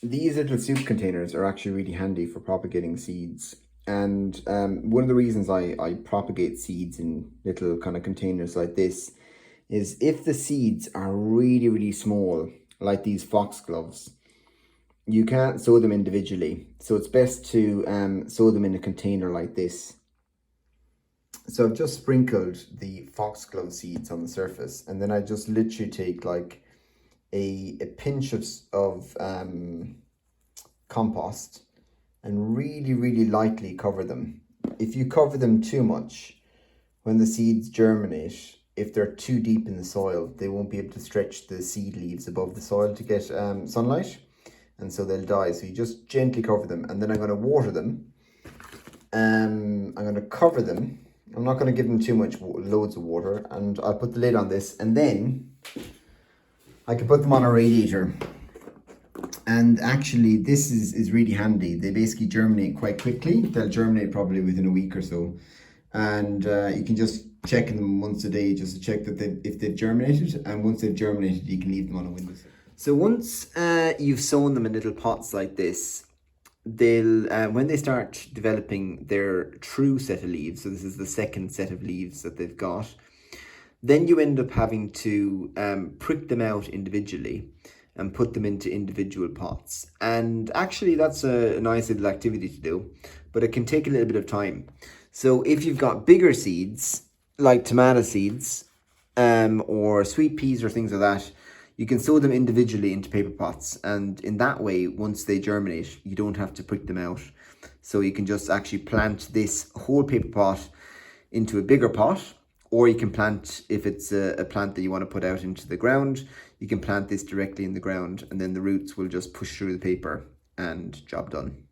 These little soup containers are actually really handy for propagating seeds. And one of the reasons I propagate seeds in little kind of containers like this is if the seeds are really, really small, like these foxgloves, you can't sow them individually. So it's best to sow them in a container like this. So I've just sprinkled the foxglove seeds on the surface, and then I just literally take like a pinch of compost and really, really lightly cover them. If you cover them too much, when the seeds germinate, if they're too deep in the soil, they won't be able to stretch the seed leaves above the soil to get sunlight, and so they'll die. So you just gently cover them, and then I'm going to water them. I'm going to cover them. I'm not going to give them too much, loads of water, and I'll put the lid on this, and then I can put them on a radiator. And actually, this is really handy. They basically germinate quite quickly. They'll germinate probably within a week or so. And you can just check them once a day just to check that if they've germinated. And once they've germinated, you can leave them on a windowsill. So once you've sown them in little pots like this, they'll when they start developing their true set of leaves, so this is the second set of leaves that they've got, then you end up having to prick them out individually and put them into individual pots. And actually that's a nice little activity to do, but it can take a little bit of time. So if you've got bigger seeds, like tomato seeds, or sweet peas or things like that, you can sow them individually into paper pots. And in that way, once they germinate, you don't have to prick them out. So you can just actually plant this whole paper pot into a bigger pot, or you can plant, if it's a plant that you want to put out into the ground, you can plant this directly in the ground, and then the roots will just push through the paper and job done.